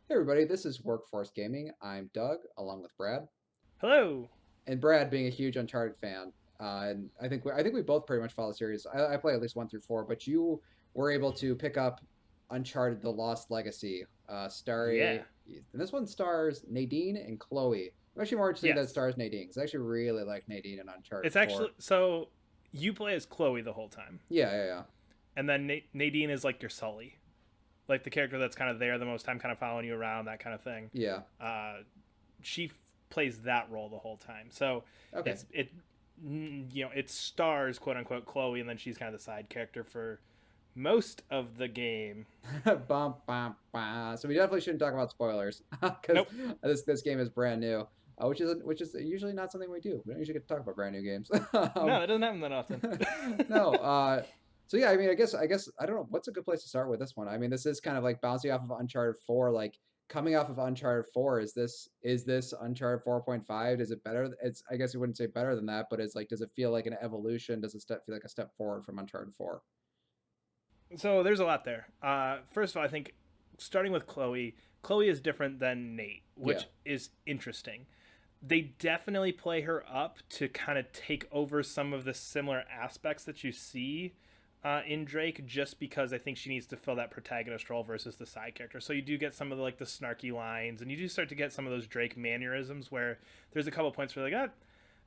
Hey everybody, this is Workforce Gaming. I'm Doug, along with Brad, Hello. and Brad being a huge Uncharted fan. And I think we both pretty much follow the series. I play at least 1 through 4, but you were able to pick up Uncharted: The Lost Legacy, Yeah. and this one stars Nadine and Chloe. I'm actually more interested that it Yes. stars Nadine because I actually really like Nadine in Uncharted It's 4. actually so you play as Chloe the whole time, Yeah, yeah, yeah, and then Nadine is like your Sully, like the character that's kind of there the most time, kind of following you around, that kind of thing. yeah. She plays that role the whole time. So Okay. it stars quote unquote Chloe, and then she's kind of the side character for most of the game. Bum, bum, bum. So we definitely shouldn't talk about spoilers because Nope. this game is brand new, which is usually not something we do. We don't usually get to talk about brand new games. No, that doesn't happen that often. No. So yeah, I mean, I guess I don't know what's a good place to start with this one. I mean, this is kind of like bouncing off of Uncharted 4, like coming off of Uncharted 4. Is this Uncharted 4.5? Is it better? It's I guess you wouldn't say better than that, but it's like, does it feel like an evolution? Does it feel like a step forward from Uncharted 4? So there's a lot there. First of all, I think starting with Chloe, Chloe is different than Nate, Yeah. which is interesting. They definitely play her up to kind of take over some of the similar aspects that you see in Drake, just because I think she needs to fill that protagonist role versus the side character. So you do get some of the snarky lines, and you do start to get some of those Drake mannerisms where there's a couple points where you're like, ah,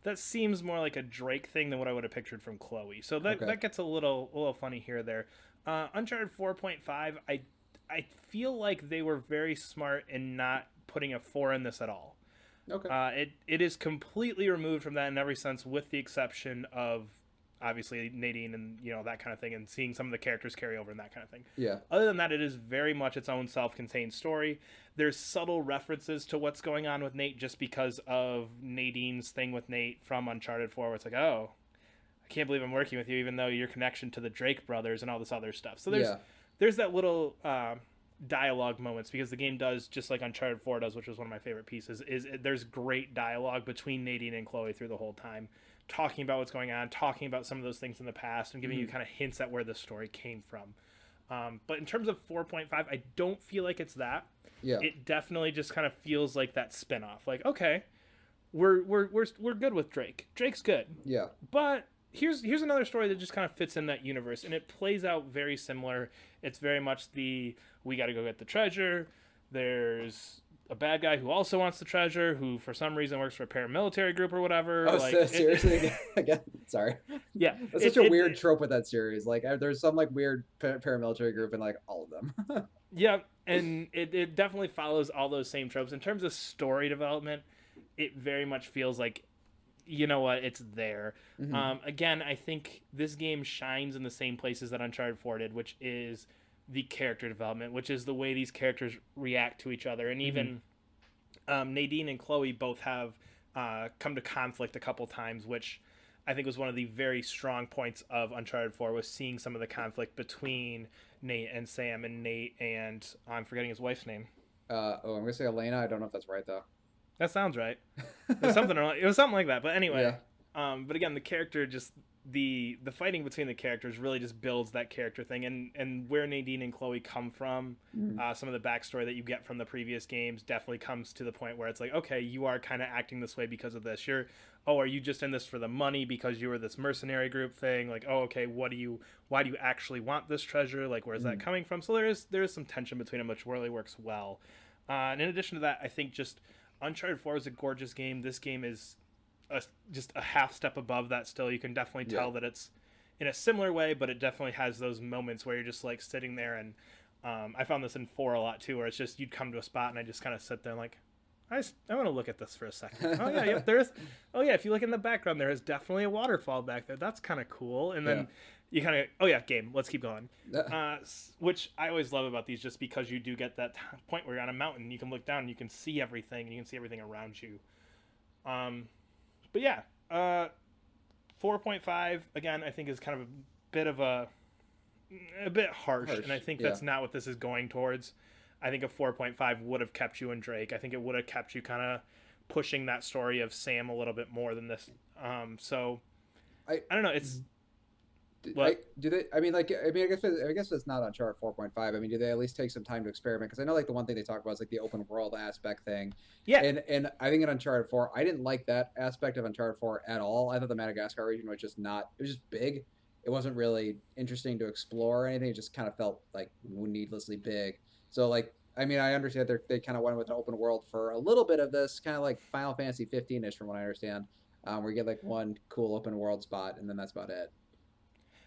that seems more like a Drake thing than what I would have pictured from Chloe. So Okay. that gets a little funny here or there. Uncharted 4.5, I feel like they were very smart in not putting a 4 in this at all. Okay. It is completely removed from that in every sense, with the exception of obviously Nadine and that kind of thing, and seeing some of the characters carry over and that kind of thing. Yeah. Other than that, it is very much its own self-contained story. There's subtle references to what's going on with Nate just because of Nadine's thing with Nate from Uncharted 4, where it's like, oh, I can't believe I'm working with you, even though your connection to the Drake brothers and all this other stuff. So Yeah. there's that little dialogue moments, because the game does, just like Uncharted 4 does, which was one of my favorite pieces. There's great dialogue between Nadine and Chloe through the whole time, talking about what's going on, talking about some of those things in the past, and giving you Mhm. kind of hints at where the story came from. But in terms of 4.5, I don't feel like it's that. Yeah. It definitely just kind of feels like that spinoff. Like, okay, we're good with Drake. Drake's good, Yeah. but here's another story that just kind of fits in that universe, and it plays out very similar. It's very much the we got to go get the treasure. There's a bad guy who also wants the treasure, who for some reason works for a paramilitary group or whatever. Oh, Like so seriously again? Again? Sorry. yeah, That's such a weird trope with that series. Like, there's some like weird paramilitary group in like all of them. yeah, and it definitely follows all those same tropes in terms of story development. It very much feels like, you know what, it's there. Hmm. Again, I think this game shines in the same places that Uncharted 4 did, which is the character development, which is the way these characters react to each other. And Hmm. even Nadine and Chloe both have come to conflict a couple times, which I think was one of the very strong points of Uncharted 4, was seeing some of the conflict between Nate and Sam, and Nate and I'm forgetting his wife's name. I'm gonna say Elena. I don't know if that's right though. That sounds right. It was something like that. But anyway, Yeah. but again, the character, just the fighting between the characters really just builds that character thing, and where Nadine and Chloe come from, Mhm. some of the backstory that you get from the previous games definitely comes to the point where it's like, okay, you are kind of acting this way because of this. Are you just in this for the money because you were this mercenary group thing? Like, oh, okay, why do you actually want this treasure? Like, where's that Mhm. coming from? So there is some tension between them, which really works well. And in addition to that, I think just Uncharted 4 is a gorgeous game. This game is just a half step above that still. You can definitely Yeah. tell that it's in a similar way, but it definitely has those moments where you're just like sitting there. And I found this in 4 a lot too, where it's just you'd come to a spot and I just kind of sit there and like, I want to look at this for a second. Oh yeah, yep. Oh yeah. If you look in the background, there is definitely a waterfall back there. That's kind of cool. And Yeah. then you kind of, oh yeah, game. Let's keep going. Uh, Which I always love about these, just because you do get that point where you're on a mountain, you can look down, and you can see everything, and you can see everything around you. Um, but yeah, 4.5 again, I think is kind of a bit of a bit harsh, and I Harsh. think Yeah. that's not what this is going towards. I think a 4.5 would have kept you in Drake. I think it would have kept you kind of pushing that story of Sam a little bit more than this. So I I don't know. It's What? Do they? I mean, like, I mean, I guess it's not Uncharted 4.5. I mean, do they at least take some time to experiment? Because I know, like, the one thing they talk about is like the open world aspect thing, Yeah. and I think in Uncharted 4, I didn't like that aspect of Uncharted 4 at all. I thought the Madagascar region was just not. It was just big. It wasn't really interesting to explore or anything. It just kind of felt like needlessly big. So, like, I mean, I understand they kind of went with an open world for a little bit of this, kind of like Final Fantasy 15 ish, from what I understand, where you get like one cool open world spot, and then that's about it.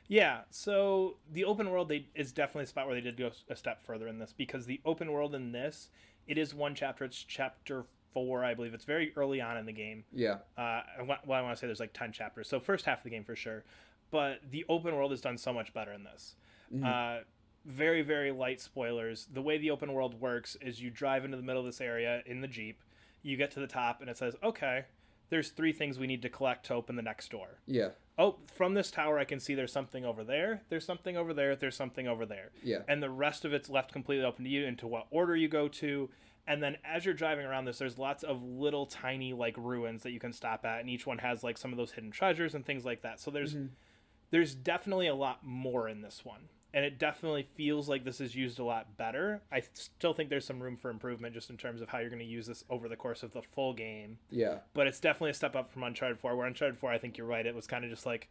Yeah, so the open world is definitely a spot where they did go a step further in this, because the open world in this, it is one chapter. It's chapter 4, I believe. It's very early on in the game. Yeah. Well, I want to say there's like 10 chapters, so first half of the game for sure. But the open world is done so much better in this. Mhm. Uh, very, very light spoilers. The way the open world works is you drive into the middle of this area in the Jeep, you get to the top, and it says, okay, there's 3 things we need to collect to open the next door. Yeah. Oh, from this tower, I can see there's something over there, there's something over there, there's something over there. Yeah. And the rest of it's left completely open to you into what order you go to. And then as you're driving around this, there's lots of little tiny like ruins that you can stop at, and each one has like some of those hidden treasures and things like that. So Mhm. there's definitely a lot more in this one. And it definitely feels like this is used a lot better. I still think there's some room for improvement just in terms of how you're going to use this over the course of the full game. Yeah. But it's definitely a step up from Uncharted 4, where Uncharted 4, I think you're right, it was kind of just like,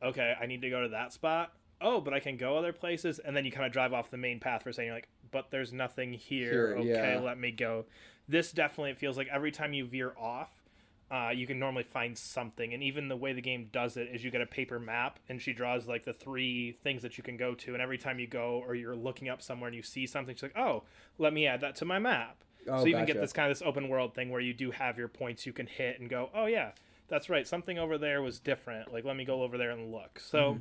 okay, I need to go to that spot. Oh, but I can go other places. And then you kind of drive off the main path for saying, like, but there's nothing here. Here, Okay, yeah. let me go. This definitely, it feels like every time you veer off, you can normally find something. And even the way the game does it is you get a paper map, and she draws like the 3 things that you can go to. And every time you go or you're looking up somewhere and you see something, she's like, oh, let me add that to my map. Oh, So you even get gotcha. this kind of this open world thing where you do have your points you can hit and go, oh yeah, that's right, something over there was different. Like, let me go over there and look. So Mhm.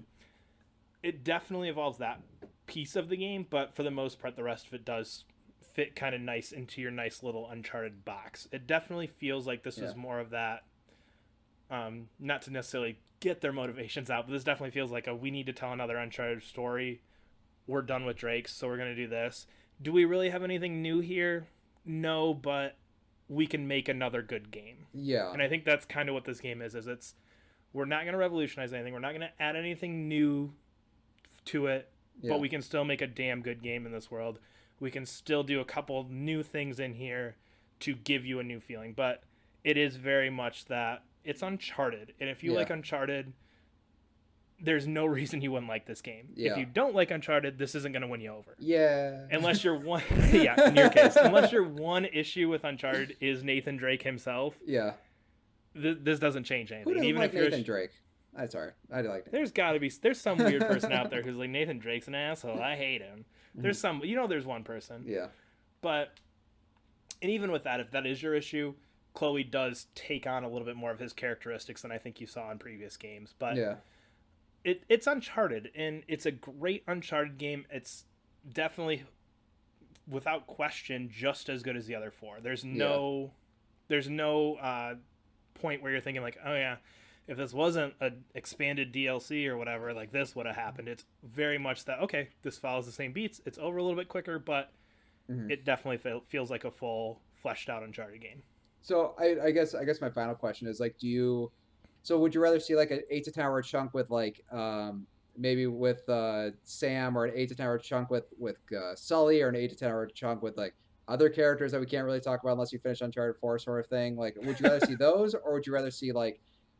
it definitely evolves that piece of the game, but for the most part, the rest of it does fit kind of nice into your nice little Uncharted box. It definitely feels like this Yeah. was more of that, not to necessarily get their motivations out, but this definitely feels like a we need to tell another Uncharted story. We're done with Drake, so we're going to do this. Do we really have anything new here? No, but we can make another good game. Yeah. And I think that's kind of what this game is it's we're not going to revolutionize anything. We're not going to add anything new to it, Yeah. but we can still make a damn good game in this world. We can still do a couple new things in here to give you a new feeling, but it is very much that it's Uncharted. And if you Yeah. like Uncharted, there's no reason you wouldn't like this game. If Yeah. you don't like Uncharted, this isn't going to win you over. Yeah. Unless you're one, yeah, in your case, unless your one issue with Uncharted is Nathan Drake himself, Yeah. this doesn't change anything. Who And doesn't even like if you're, Nathan Drake? I'm sorry. I do like Nathan. there's got to be, there's some weird person out there who's like, Nathan Drake's an asshole, I hate him. There's some, there's one person. Yeah. But, and even with that, if that is your issue, Chloe does take on a little bit more of his characteristics than I think you saw in previous games. But Yeah. it's Uncharted, and it's a great Uncharted game. It's definitely, without question, just as good as the other 4. There's no point where you're thinking like, oh yeah, if this wasn't an expanded DLC or whatever, like this would have happened. It's very much that, okay, this follows the same beats. It's over a little bit quicker, but Mhm. it definitely feels like a full fleshed out Uncharted game. So I guess my final question is like, so would you rather see like an 8 to 10 hour chunk with like maybe with Sam, or an 8 to 10 hour chunk with Sully, or an 8 to 10 hour chunk with like other characters that we can't really talk about unless you finish Uncharted 4 sort of thing? Like, would you rather see those, or would you rather see like,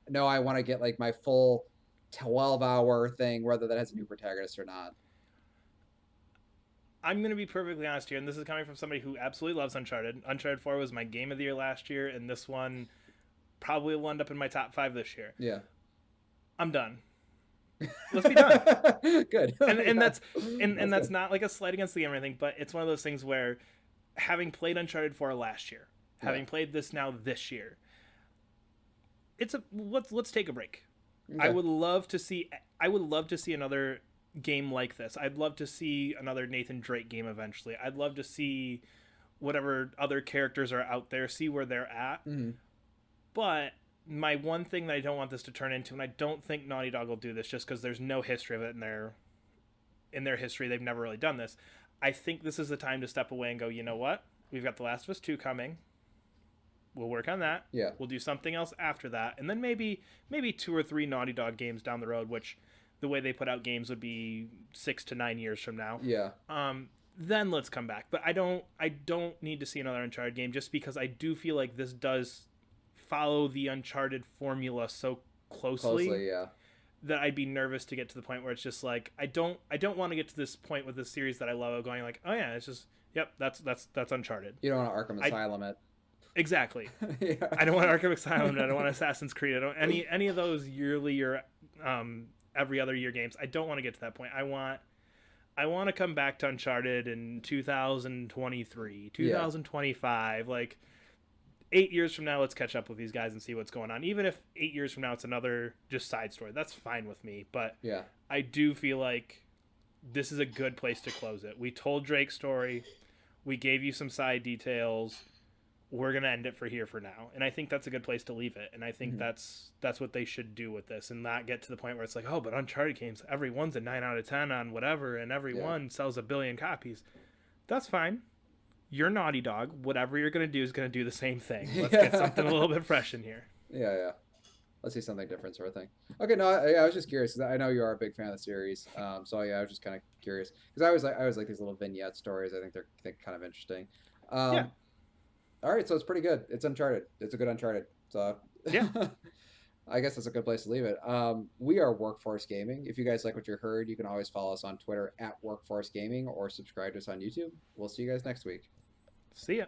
no, I want to get like my full 12 hour thing, whether that has a new protagonist or not? I'm going to be perfectly honest here, and this is coming from somebody who absolutely loves Uncharted. Uncharted 4 was my game of the year last year, and this one probably will end up in my top 5 this year. Yeah. I'm done. Let's be done. Good. And that's and that's good. not like a slight against the game or anything, but it's one of those things where, having played Uncharted 4 last year, having Yeah. played this now this year, let's take a break. Okay. I would love to see another game like this. I'd love to see another Nathan Drake game eventually. I'd love to see whatever other characters are out there, see where they're at. Mhm. But my one thing that I don't want this to turn into, and I don't think Naughty Dog will do this just because there's no history of it in their history. They've never really done this. I think this is the time to step away and go, you know what? We've got The Last of Us 2 coming. We'll work on that. Yeah. We'll do something else after that. And then maybe 2 or 3 Naughty Dog games down the road, which the way they put out games would be 6 to 9 years from now. Yeah. Then let's come back. But I don't need to see another Uncharted game just because I do feel like this does follow the Uncharted formula so closely Closely, yeah. that I'd be nervous to get to the point where it's just like I don't want to get to this point with this series that I love of going like, oh yeah, it's just yep, that's Uncharted. You don't want to Arkham I Asylum it. exactly. Yeah. I don't want Arkham Asylum. I don't want Assassin's Creed. I don't any of those yearly or every other year games. I don't want to get to that point. I want to come back to Uncharted in 2023, Yeah. 2025, like 8 years from now. Let's catch up with these guys and see what's going on. Even if 8 years from now it's another just side story, that's fine with me. But Yeah. I do feel like this is a good place to close it. We told Drake's story. We gave you some side details. We're gonna end it for here for now, and I think that's a good place to leave it. And I think Mhm. that's what they should do with this, and not get to the point where it's like, oh, but Uncharted games, every one's a 9 out of 10 on whatever, and every Yeah. one sells 1 billion copies. That's fine. You're Naughty Dog. Whatever you're gonna do is gonna do the same thing. Let's get something a little bit fresh in here. Yeah, yeah. Let's see something different, sort of thing. Okay, no, I was just curious because I know you are a big fan of the series. So yeah, I was just kind of curious because I always like these little vignette stories. I think they're kind of interesting. Yeah, Um, all right, so it's pretty good. It's Uncharted. It's a good Uncharted. So yeah. I guess that's a good place to leave it. We are Workforce Gaming. If you guys like what you heard, you can always follow us on Twitter at Workforce Gaming or subscribe to us on YouTube. We'll see you guys next week. See ya.